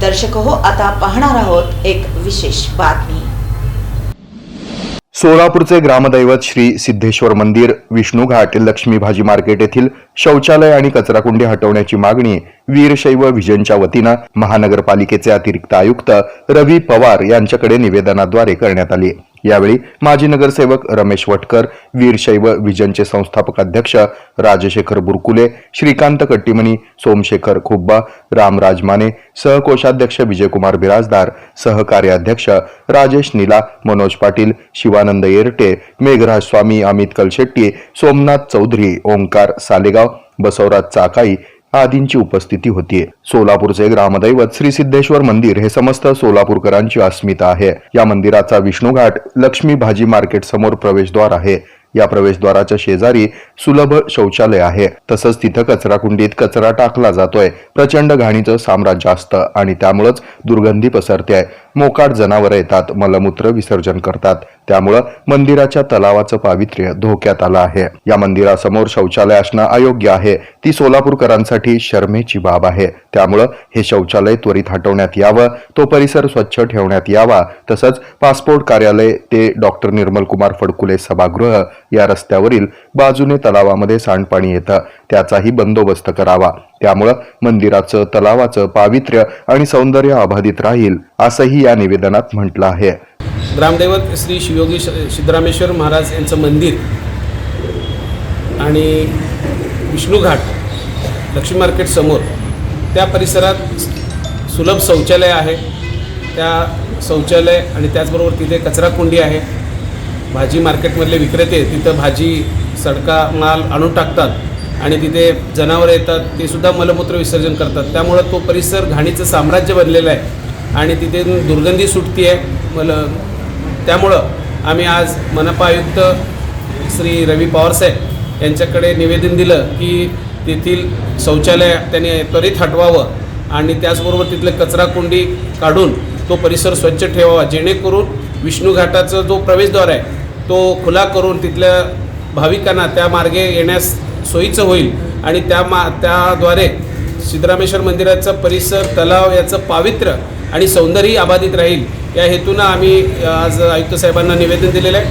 दर्शक हो, आता पाहणार आहोत एक विशेष बातमी। सोलापूरचे ग्रामदैवत श्री सिद्धेश्वर मंदिर, विष्णुघाट, लक्ष्मी भाजी मार्केट येथील शौचालय आणि कचराकुंडी हटवण्याची मागणी वीरशैव विजनच्या वतीनं महानगरपालिकेचे अतिरिक्त आयुक्त रवी पवार यांच्याकडे निवेदनाद्वारे करण्यात आली। यावेळी माजी नगरसेवक रमेश वटकर, वीरशैव विजनचे संस्थापक अध्यक्ष राजशेखर बुरकुले, श्रीकांत कट्टीमनी, सोमशेखर खुब्बा, रामराज माने, सहकोषाध्यक्ष विजयकुमार बिराजदार, सहकार्याध्यक्ष राजेश नीला, मनोज पाटील, शिवानंद येरटे, मेघराज स्वामी, अमित कलशेट्टी, सोमनाथ चौधरी, ओंकार सालेगाव, बसवराज चाकाई आदींची उपस्थिती होती। सोलापूरचे ग्रामदैवत श्री सिद्धेश्वर मंदिर हे समस्त सोलापूरकरांची अस्मिता आहे। या मंदिराचा विष्णुघाट लक्ष्मी भाजी मार्केट समोर प्रवेशद्वार आहे। या प्रवेशद्वाराच्या शेजारी सुलभ शौचालय आहे। तसंच तिथं कचराकुंडीत कचरा टाकला जातोय। प्रचंड घाणीचं साम्राज्य असतं आणि त्यामुळेच दुर्गंधी पसरते आहे। मोकाट जनावरं येतात, मलमूत्र विसर्जन करतात, त्यामुळं मंदिराच्या तलावाचं पावित्र्य धोक्यात आलं आहे। या मंदिरासमोर शौचालय असणं अयोग्य आहे। ती सोलापूरकरांसाठी शरमेची बाब आहे। त्यामुळं हे शौचालय त्वरित हटवण्यात यावं, तो परिसर स्वच्छ ठेवण्यात यावा। तसंच पासपोर्ट कार्यालय ते डॉक्टर निर्मल कुमार फडकुले सभागृह या रस्त्यावरील बाजूने तलावामध्ये सांडपाणी येतं, त्याचाही बंदोबस्त करावा। त्यामुळं मंदिराचं, तलावाचं पावित्र्य आणि सौंदर्य अबाधित राहील, असंही या निवेदनात म्हटलं आहे। ग्रामदैवत श्री शिवयोगी सिद्धरामेश्वर महाराज यांचं मंदिर आणि विष्णुघाट लक्ष्मी मार्केट समोर त्या परिसरात सुलभ शौचालय आहे। त्या शौचालय आणि त्याचबरोबर तिथे कचराकुंडी आहे। भाजी मार्केटमधले विक्रेते तिथं भाजी सडका माल आणून टाकतात आणि तिथे जनावरं येतात, ते सुद्धा मलमूत्र विसर्जन करतात। त्यामुळं तो परिसर घाणीचं साम्राज्य बनलेलं आहे आणि तिथे दुर्गंधी सुटती आहे। त्यामुळं आम्ही आज मनपा आयुक्त श्री रवी पवारसाहेब यांच्याकडे निवेदन दिलं की तेथील शौचालय त्यांनी त्वरित हटवावं आणि त्याचबरोबर तिथले कचराकुंडी काढून तो परिसर स्वच्छ ठेवावा, जेणेकरून विष्णुघाटाचा जो प्रवेशद्वार आहे तो खुला करून तिथल्या भाविकांना त्या मार्गे येण्यास सोयीचं होईल आणि त्याद्वारे सिद्धरामेश्वर मंदिराचा परिसर, तलाव याचं पावित्र्य आणि सौंदर्यही अबाधित राहील। या हेतूनं आम्ही आज आयुक्त साहेबांना निवेदन दिलेलं आहे।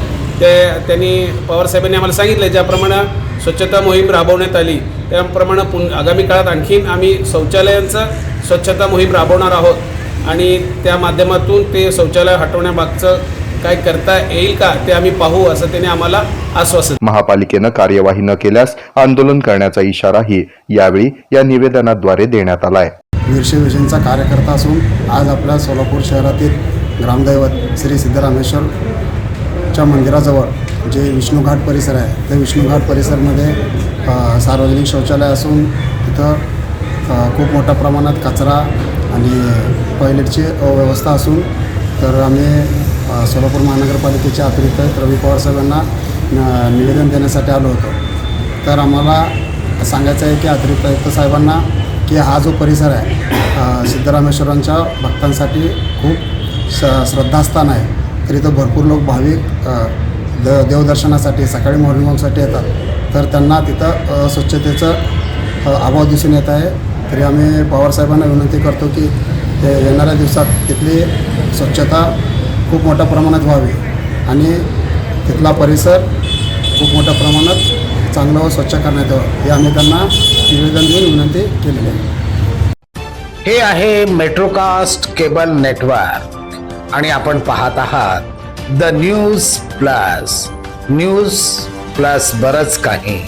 त्यांनी पवारसाहेबांनी आम्हाला सांगितलं ज्याप्रमाणे स्वच्छता मोहीम राबवण्यात आली त्याप्रमाणे आगामी काळात आणखीन आम्ही शौचालयांचा स्वच्छता मोहीम राबवणार आहोत आणि त्या माध्यमातून ते शौचालय हटवण्यामागचं काय करता येईल का ते आम्ही पाहू, असं त्यांनी आम्हाला आश्वासन। महापालिकेनं कार्यवाही न केल्यास आंदोलन करण्याचा इशाराही यावेळी या निवेदनाद्वारे देण्यात आलाय। वीरशैव विजनचा कार्यकर्ता असून आज आपल्या सोलापूर शहरातील ग्रामदैवत श्री सिद्धरामेश्वरच्या मंदिराजवळ जे विष्णुघाट परिसर आहे त्या विष्णुघाट परिसरमध्ये सार्वजनिक शौचालय असून तिथं खूप मोठ्या प्रमाणात कचरा आणि टॉयलेटची व्यवस्था असून तर आम्ही सोलापूर महानगरपालिकेचे अतिरिक्त आयुक्त रवी पवार साहेबांना निवेदन देण्यासाठी आलो होतो। तर आम्हाला सांगायचं आहे की अतिरिक्त आयुक्त साहेबांना की हा जो परिसर आहे सिद्धरामेश्वरांच्या भक्तांसाठी खूप श्रद्धास्थान आहे। तर इथं भरपूर लोक भाविक देवदर्शनासाठी सकाळी मॉर्निंग वॉकसाठी येतात, तर त्यांना तिथं स्वच्छतेचं अभाव दिसून येत आहे। तरी आम्ही पवारसाहेबांना विनंती करतो की येणाऱ्या दिवसात तिथली स्वच्छता खूप मोठ्या प्रमाणात व्हावी आणि तिथला परिसर खूप मोठ्या प्रमाणात चांगलं व स्वच्छ करण्यात यावं, हे आम्ही त्यांना निवेदन देऊन विनंती केलेली आहे। हे आहे मेट्रोकास्ट केबल नेटवर्क आणि आपण पाहत आहात द न्यूज प्लस बरंच काही।